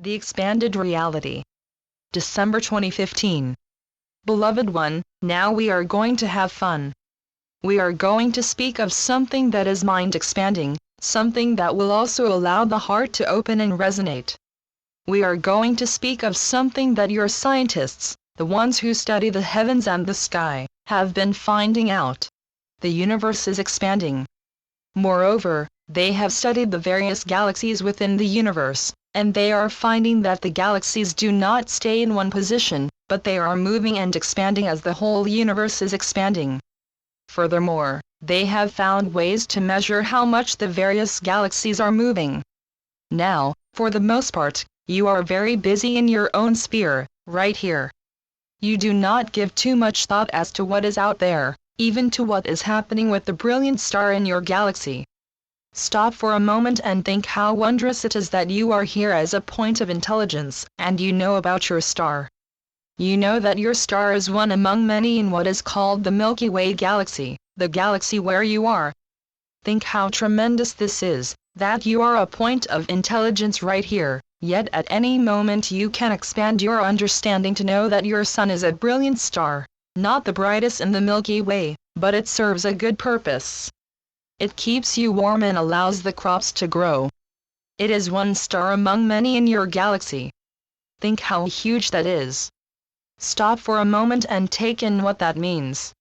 The Expanded Reality. December 2015. Beloved one, now we are going to have fun. We are going to speak of something that is mind-expanding, something that will also allow the heart to open and resonate. We are going to speak of something that your scientists, the ones who study the heavens and the sky, have been finding out. The universe is expanding. Moreover, they have studied the various galaxies within the universe, and they are finding that the galaxies do not stay in one position, but they are moving and expanding as the whole universe is expanding. Furthermore, they have found ways to measure how much the various galaxies are moving. Now, for the most part, you are very busy in your own sphere, right here. You do not give too much thought as to what is out there, even to what is happening with the brilliant star in your galaxy. Stop for a moment and think how wondrous it is that you are here as a point of intelligence, and you know about your star. You know that your star is one among many in what is called the Milky Way galaxy, the galaxy where you are. Think how tremendous this is, that you are a point of intelligence right here, yet at any moment you can expand your understanding to know that your sun is a brilliant star, not the brightest in the Milky Way, but it serves a good purpose. It keeps you warm and allows the crops to grow. It is one star among many in your galaxy. Think how huge that is. Stop for a moment and take in what that means.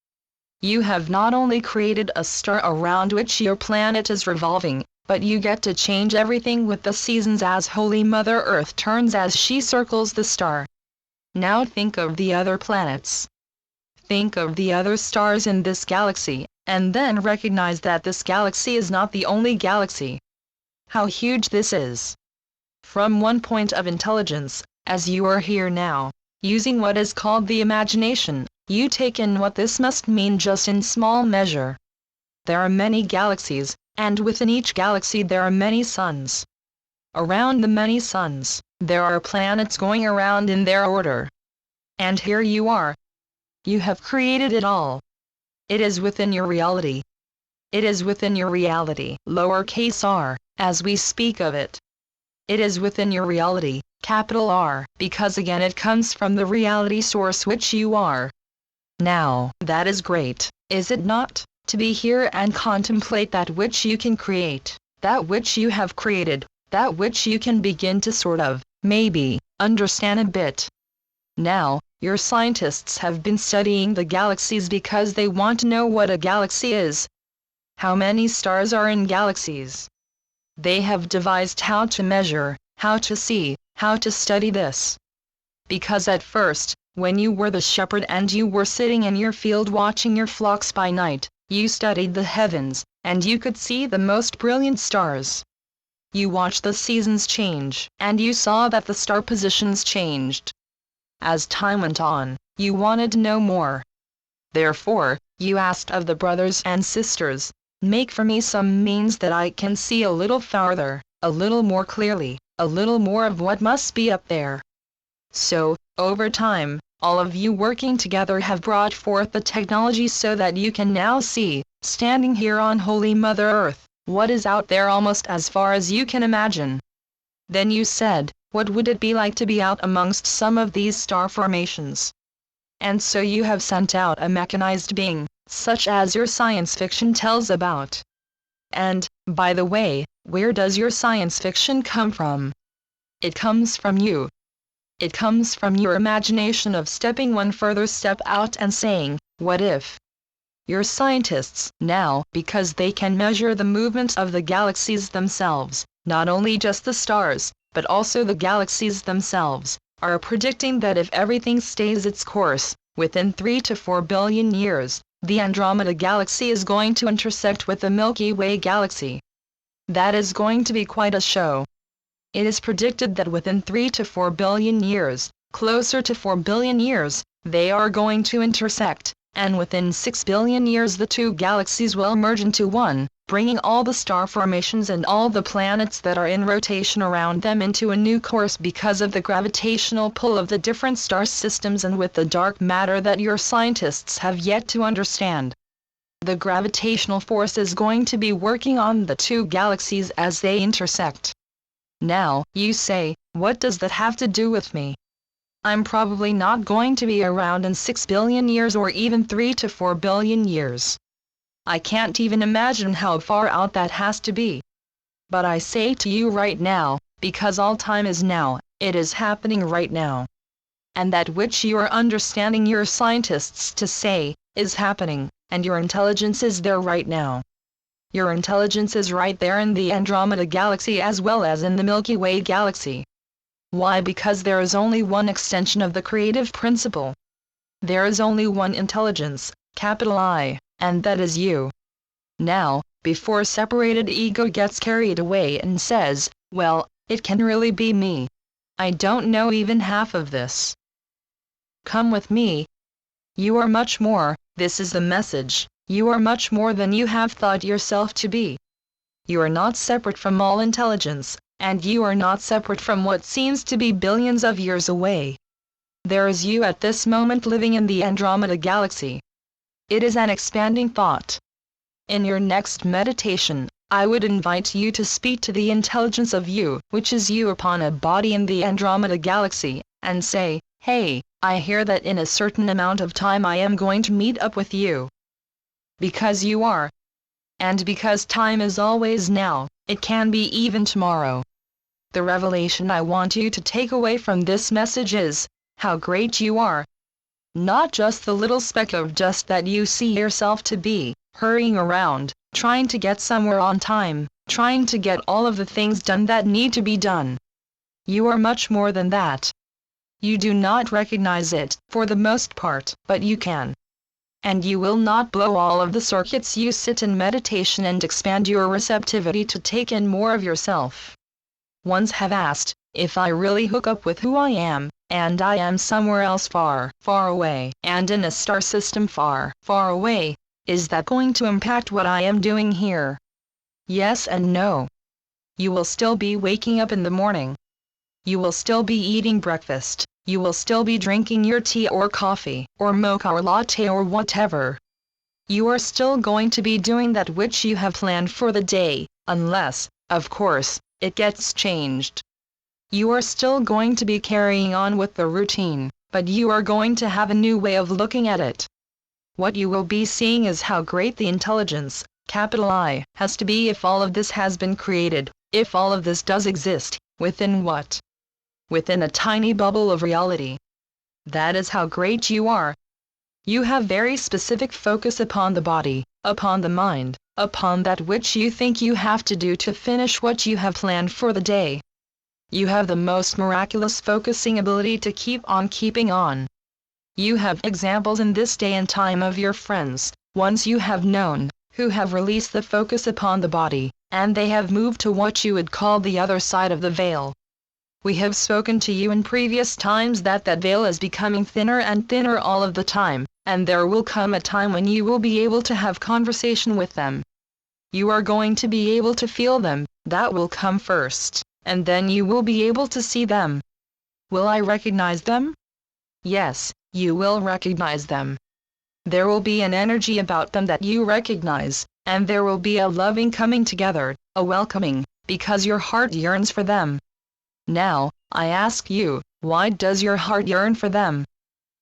You have not only created a star around which your planet is revolving, but you get to change everything with the seasons as Holy Mother Earth turns as she circles the star. Now think of the other planets. Think of the other stars in this galaxy, and then recognize that this galaxy is not the only galaxy. How huge this is. From one point of intelligence, as you are here now, using what is called the imagination, you take in what this must mean just in small measure. There are many galaxies, and within each galaxy there are many suns. Around the many suns, there are planets going around in their order. And here you are. You have created it all. It is within your reality. It is within your reality, lowercase r, as we speak of it. It is within your reality, capital R, because again it comes from the reality source which you are. Now, that is great, is it not, to be here and contemplate that which you can create, that which you have created, that which you can begin to sort of, maybe, understand a bit. Now, your scientists have been studying the galaxies because they want to know what a galaxy is. How many stars are in galaxies? They have devised how to measure, how to see, how to study this. Because at first, when you were the shepherd and you were sitting in your field watching your flocks by night, you studied the heavens, and you could see the most brilliant stars. You watched the seasons change, and you saw that the star positions changed. As time went on, you wanted to know more. Therefore, you asked of the brothers and sisters, make for me some means that I can see a little farther, a little more clearly, a little more of what must be up there. So, over time, all of you working together have brought forth the technology so that you can now see, standing here on Holy Mother Earth, what is out there almost as far as you can imagine. Then you said, what would it be like to be out amongst some of these star formations? And so you have sent out a mechanized being, such as your science fiction tells about. And, by the way, where does your science fiction come from? It comes from you. It comes from your imagination of stepping one further step out and saying, what if? Your scientists, now, because they can measure the movement of the galaxies themselves, not only just the stars, but also the galaxies themselves, are predicting that if everything stays its course, within 3 to 4 billion years, the Andromeda galaxy is going to intersect with the Milky Way galaxy. That is going to be quite a show. It is predicted that within 3 to 4 billion years, closer to 4 billion years, they are going to intersect, and within 6 billion years the two galaxies will merge into one, bringing all the star formations and all the planets that are in rotation around them into a new course because of the gravitational pull of the different star systems and with the dark matter that your scientists have yet to understand. The gravitational force is going to be working on the two galaxies as they intersect. Now, you say, what does that have to do with me? I'm probably not going to be around in 6 billion years or even 3 to 4 billion years. I can't even imagine how far out that has to be. But I say to you right now, because all time is now, it is happening right now. And that which you are understanding your scientists to say, is happening, and your intelligence is there right now. Your intelligence is right there in the Andromeda Galaxy as well as in the Milky Way Galaxy. Why? Because there is only one extension of the creative principle. There is only one intelligence, capital I, and that is you. Now, before separated ego gets carried away and says, well, it can really be me. I don't know even half of this. Come with me. You are much more, this is the message, you are much more than you have thought yourself to be. You are not separate from all intelligence, and you are not separate from what seems to be billions of years away. There is you at this moment living in the Andromeda Galaxy. It is an expanding thought. In your next meditation, I would invite you to speak to the intelligence of you, which is you upon a body in the Andromeda Galaxy, and say, hey, I hear that in a certain amount of time I am going to meet up with you. Because you are. And because time is always now, it can be even tomorrow. The revelation I want you to take away from this message is, how great you are. Not just the little speck of dust that you see yourself to be, hurrying around, trying to get somewhere on time, trying to get all of the things done that need to be done. You are much more than that. You do not recognize it, for the most part, but you can. And you will not blow all of the circuits. You sit in meditation and expand your receptivity to take in more of yourself. Ones have asked, if I really hook up with who I am, and I am somewhere else far, far away, and in a star system far, far away, is that going to impact what I am doing here? Yes and no. You will still be waking up in the morning. You will still be eating breakfast, you will still be drinking your tea or coffee, or mocha or latte or whatever. You are still going to be doing that which you have planned for the day, unless, of course, it gets changed. You are still going to be carrying on with the routine, but you are going to have a new way of looking at it. What you will be seeing is how great the intelligence, capital I, has to be if all of this has been created, if all of this does exist, within what? Within a tiny bubble of reality. That is how great you are. You have very specific focus upon the body, upon the mind, upon that which you think you have to do to finish what you have planned for the day. You have the most miraculous focusing ability to keep on keeping on. You have examples in this day and time of your friends, ones you have known, who have released the focus upon the body, and they have moved to what you would call the other side of the veil. We have spoken to you in previous times that veil is becoming thinner and thinner all of the time, and there will come a time when you will be able to have conversation with them. You are going to be able to feel them, that will come first, and then you will be able to see them. Will I recognize them? Yes, you will recognize them. There will be an energy about them that you recognize, and there will be a loving coming together, a welcoming, because your heart yearns for them. Now, I ask you, why does your heart yearn for them?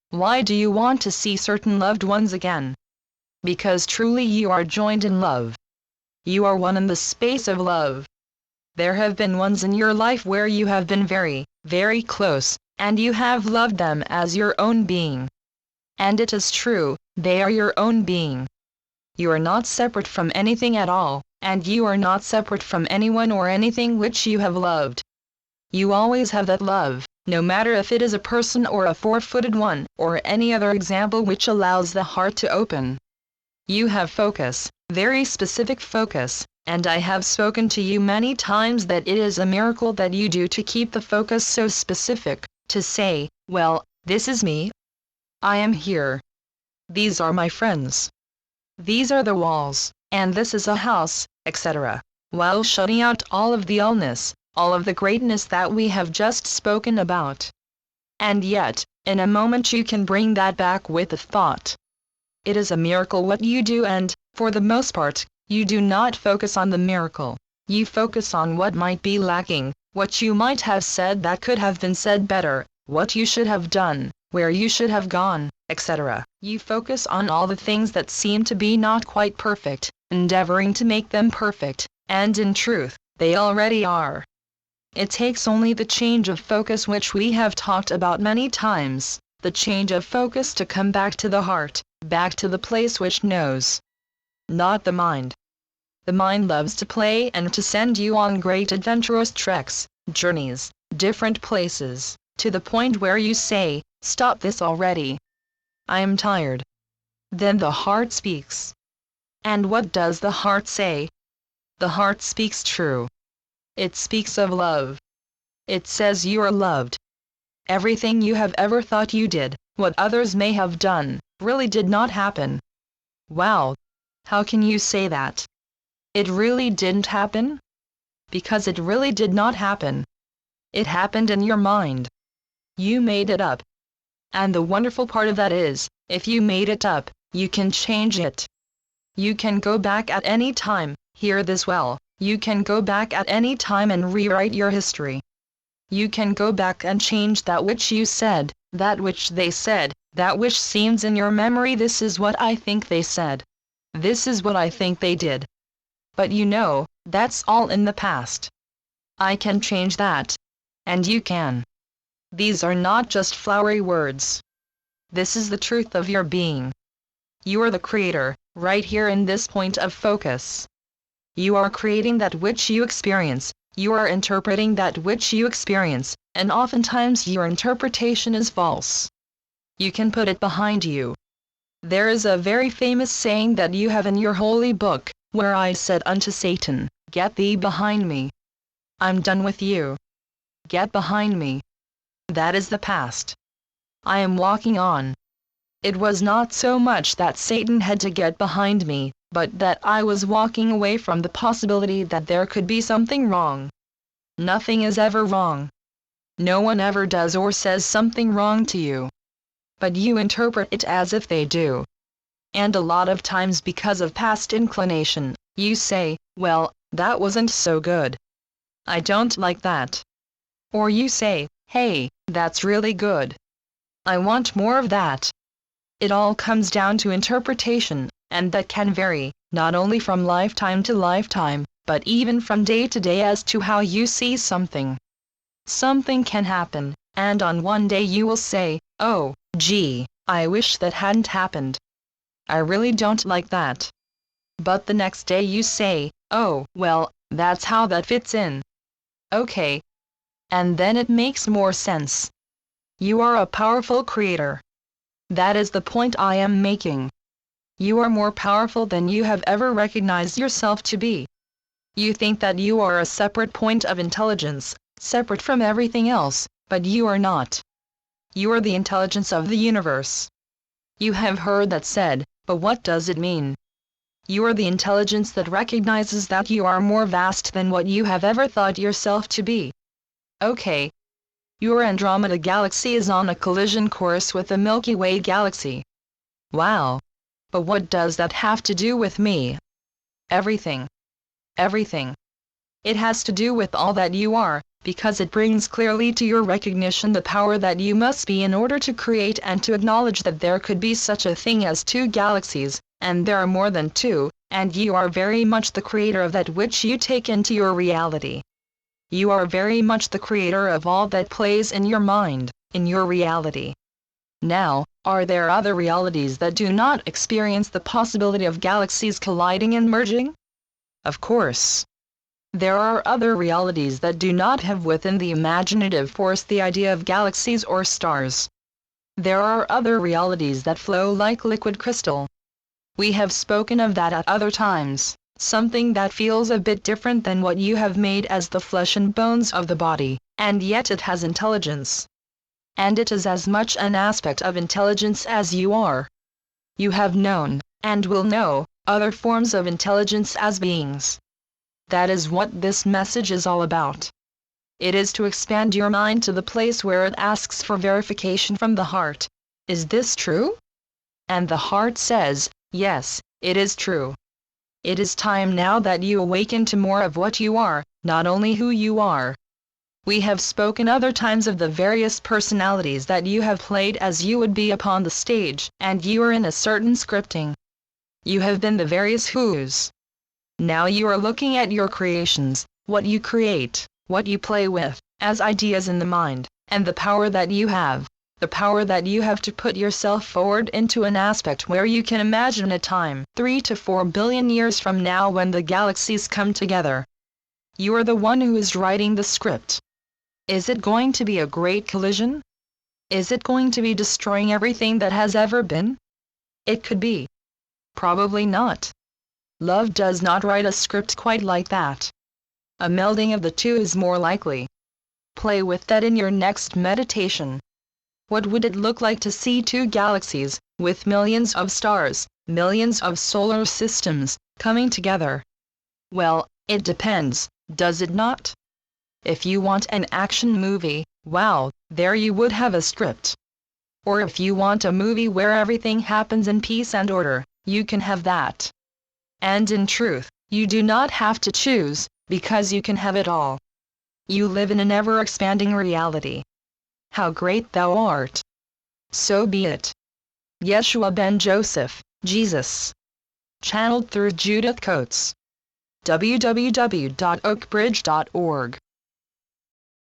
Why do you want to see certain loved ones again? Because truly you are joined in love. You are one in the space of love. There have been ones in your life where you have been very, very close, and you have loved them as your own being. And it is true, they are your own being. You are not separate from anything at all, and you are not separate from anyone or anything which you have loved. You always have that love, no matter if it is a person or a four-footed one, or any other example which allows the heart to open. You have focus, very specific focus, and I have spoken to you many times that it is a miracle that you do to keep the focus so specific, to say, well, this is me. I am here. These are my friends. These are the walls, and this is a house, etc., while shutting out all of the illness, all of the greatness that we have just spoken about. And yet, in a moment you can bring that back with a thought. It is a miracle what you do, and, for the most part, you do not focus on the miracle. You focus on what might be lacking, what you might have said that could have been said better, what you should have done, where you should have gone, etc. You focus on all the things that seem to be not quite perfect, endeavoring to make them perfect, and in truth, they already are. It takes only the change of focus which we have talked about many times, the change of focus to come back to the heart, back to the place which knows. Not the mind. The mind loves to play and to send you on great adventurous treks, journeys, different places, to the point where you say, "Stop this already. I am tired." Then the heart speaks. And what does the heart say? The heart speaks true. It speaks of love. It says you are loved. Everything you have ever thought you did, what others may have done, really did not happen. Wow! How can you say that? It really didn't happen? Because it really did not happen. It happened in your mind. You made it up. And the wonderful part of that is, if you made it up, you can change it. You can go back at any time, hear this well, you can go back at any time and rewrite your history. You can go back and change that which you said, that which they said, that which seems in your memory. This is what I think they said. This is what I think they did. But you know, that's all in the past. I can change that. And you can. These are not just flowery words. This is the truth of your being. You are the creator, right here in this point of focus. You are creating that which you experience, you are interpreting that which you experience, and oftentimes your interpretation is false. You can put it behind you. There is a very famous saying that you have in your holy book, where I said unto Satan, "Get thee behind me. I'm done with you. Get behind me." That is the past. I am walking on. It was not so much that Satan had to get behind me, but that I was walking away from the possibility that there could be something wrong. Nothing is ever wrong. No one ever does or says something wrong to you. But you interpret it as if they do. And a lot of times because of past inclination, you say, "Well, that wasn't so good. I don't like that." Or you say, "Hey, that's really good. I want more of that." It all comes down to interpretation, and that can vary, not only from lifetime to lifetime, but even from day to day as to how you see something. Something can happen, and on one day you will say, "Oh, gee, I wish that hadn't happened. I really don't like that." But the next day you say, "Oh, well, that's how that fits in. Okay." And then it makes more sense. You are a powerful creator. That is the point I am making. You are more powerful than you have ever recognized yourself to be. You think that you are a separate point of intelligence, separate from everything else, but you are not. You are the intelligence of the universe. You have heard that said, but what does it mean? You are the intelligence that recognizes that you are more vast than what you have ever thought yourself to be. Okay. Your Andromeda galaxy is on a collision course with the Milky Way galaxy. Wow. But what does that have to do with me? Everything. Everything. It has to do with all that you are, because it brings clearly to your recognition the power that you must be in order to create and to acknowledge that there could be such a thing as two galaxies, and there are more than two, and you are very much the creator of that which you take into your reality. You are very much the creator of all that plays in your mind, in your reality. Now, are there other realities that do not experience the possibility of galaxies colliding and merging? Of course. There are other realities that do not have within the imaginative force the idea of galaxies or stars. There are other realities that flow like liquid crystal. We have spoken of that at other times, something that feels a bit different than what you have made as the flesh and bones of the body, and yet it has intelligence. And it is as much an aspect of intelligence as you are. You have known, and will know, other forms of intelligence as beings. That is what this message is all about. It is to expand your mind to the place where it asks for verification from the heart. Is this true? And the heart says, yes, it is true. It is time now that you awaken to more of what you are, not only who you are. We have spoken other times of the various personalities that you have played as you would be upon the stage, and you are in a certain scripting. You have been the various who's. Now you are looking at your creations, what you create, what you play with, as ideas in the mind, and the power that you have. The power that you have to put yourself forward into an aspect where you can imagine a time 3 to 4 billion years from now when the galaxies come together. You are the one who is writing the script. Is it going to be a great collision? Is it going to be destroying everything that has ever been? It could be. Probably not. Love does not write a script quite like that. A melding of the two is more likely. Play with that in your next meditation. What would it look like to see two galaxies, with millions of stars, millions of solar systems, coming together? Well, it depends, does it not? If you want an action movie, wow, there you would have a script. Or if you want a movie where everything happens in peace and order, you can have that. And in truth, you do not have to choose, because you can have it all. You live in an ever-expanding reality. How great thou art! So be it. Yeshua ben Joseph, Jesus. Channeled through Judith Coates. www.oakbridge.org